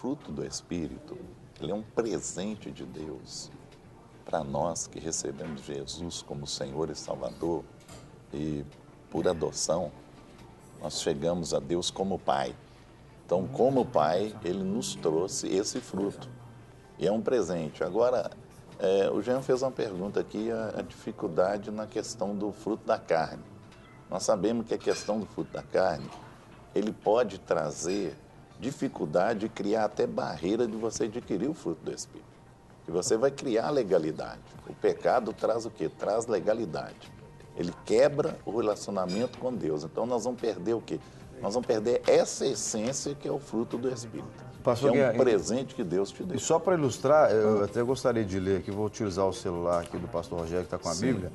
fruto do Espírito, ele é um presente de Deus para nós que recebemos Jesus como Senhor e Salvador e por adoção, nós chegamos a Deus como Pai. Então, como Pai, Ele nos trouxe esse fruto. E é um presente. Agora, o Jean fez uma pergunta aqui, a dificuldade na questão do fruto da carne. Nós sabemos que a questão do fruto da carne, ele pode trazer dificuldade e criar até barreira de você adquirir o fruto do Espírito. E você vai criar legalidade. O pecado traz o quê? Traz legalidade. Ele quebra o relacionamento com Deus. Então nós vamos perder o quê? Nós vamos perder essa essência que é o fruto do Espírito. Pastor, que é um presente que Deus te deu. E só para ilustrar, eu até gostaria de ler aqui, vou utilizar o celular aqui do pastor Rogério, que está com a Bíblia,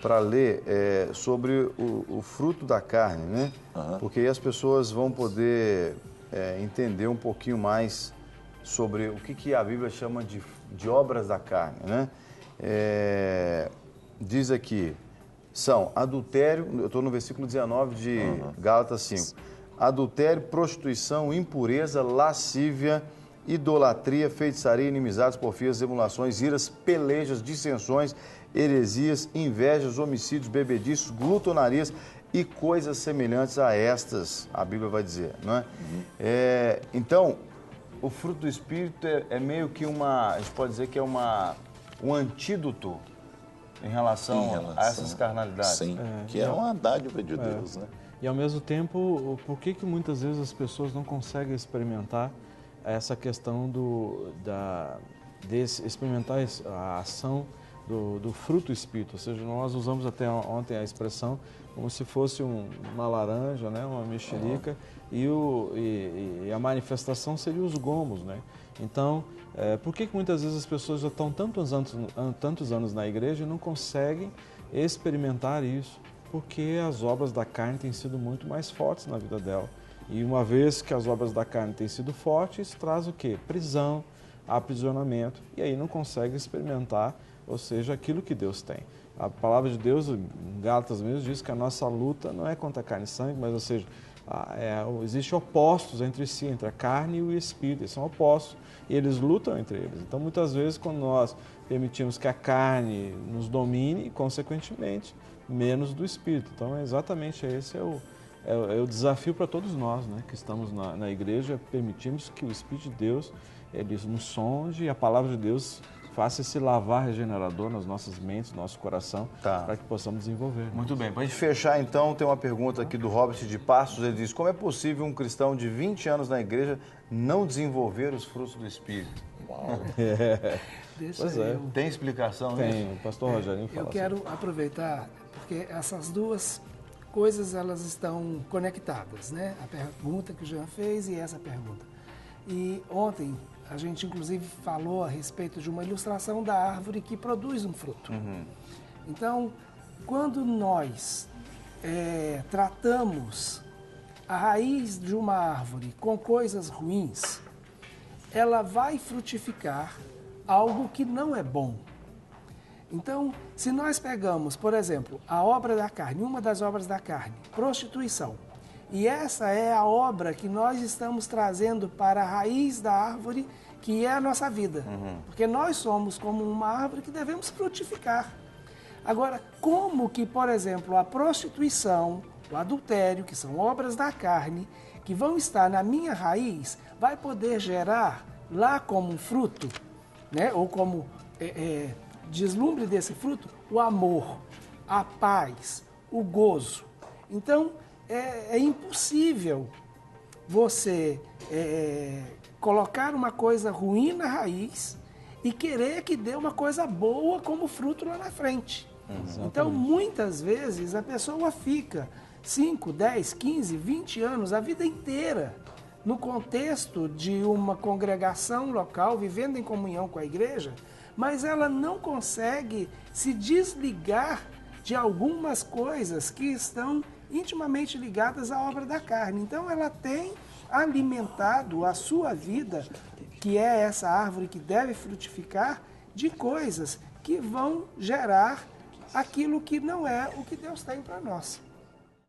para ler sobre o fruto da carne, né? Porque aí as pessoas vão poder entender um pouquinho mais sobre o que a Bíblia chama de obras da carne, né? Diz aqui, são adultério, eu estou no versículo 19 de Gálatas 5, adultério, prostituição, impureza, lascívia, idolatria, feitiçaria, inimizades, porfias, emulações, iras, pelejas, dissensões, heresias, invejas, homicídios, bebediços, glutonarias e coisas semelhantes a estas, a Bíblia vai dizer, não é? Então, o fruto do Espírito é meio que a gente pode dizer que é um antídoto em relação a essas carnalidades. Sim, que é uma dádiva de Deus, né? E ao mesmo tempo, por que muitas vezes as pessoas não conseguem experimentar essa questão de experimentar a ação do fruto do Espírito? Ou seja, nós usamos até ontem a expressão como se fosse uma laranja, né, uma mexerica, e a manifestação seria os gomos, né? Então, por que muitas vezes as pessoas já estão tantos anos na igreja e não conseguem experimentar isso? Porque as obras da carne têm sido muito mais fortes na vida dela. E uma vez que as obras da carne têm sido fortes, isso traz o quê? Prisão, aprisionamento, e aí não consegue experimentar, ou seja, aquilo que Deus tem. A palavra de Deus, em Gálatas mesmo, diz que a nossa luta não é contra a carne e sangue, mas, ou seja, existem opostos entre si, entre a carne e o espírito, eles são opostos, e eles lutam entre eles. Então, muitas vezes, quando nós permitimos que a carne nos domine, consequentemente, menos do espírito. Então, exatamente esse é o desafio para todos nós, né, que estamos na igreja, permitimos que o Espírito de Deus ele nos sonde e a palavra de Deus faça esse lavar regenerador nas nossas mentes, no nosso coração, para que possamos desenvolver. Muito bem. Para a gente fechar, então, tem uma pergunta aqui do Robert de Passos. Ele diz, como é possível um cristão de 20 anos na igreja não desenvolver os frutos do Espírito? Uau! Pois é. Tem explicação? Tem. O pastor Rogerinho fala. Eu quero aproveitar, porque essas duas coisas, elas estão conectadas, né? A pergunta que o Jean fez e essa pergunta. E ontem, a gente inclusive falou a respeito de uma ilustração da árvore que produz um fruto. Então, quando nós tratamos a raiz de uma árvore com coisas ruins, ela vai frutificar algo que não é bom. Então, se nós pegamos, por exemplo, a obra da carne, uma das obras da carne, prostituição, e essa é a obra que nós estamos trazendo para a raiz da árvore, que é a nossa vida. Porque nós somos como uma árvore que devemos frutificar. Agora, como que, por exemplo, a prostituição, o adultério, que são obras da carne, que vão estar na minha raiz, vai poder gerar lá como um fruto, né? Ou como deslumbre desse fruto, o amor, a paz, o gozo. Então, é impossível você colocar uma coisa ruim na raiz e querer que dê uma coisa boa como fruto lá na frente. Então, muitas vezes, a pessoa fica 5, 10, 15, 20 anos, a vida inteira, no contexto de uma congregação local, vivendo em comunhão com a igreja, mas ela não consegue se desligar de algumas coisas que estão intimamente ligadas à obra da carne. Então, ela tem alimentado a sua vida, que é essa árvore que deve frutificar, de coisas que vão gerar aquilo que não é o que Deus tem para nós.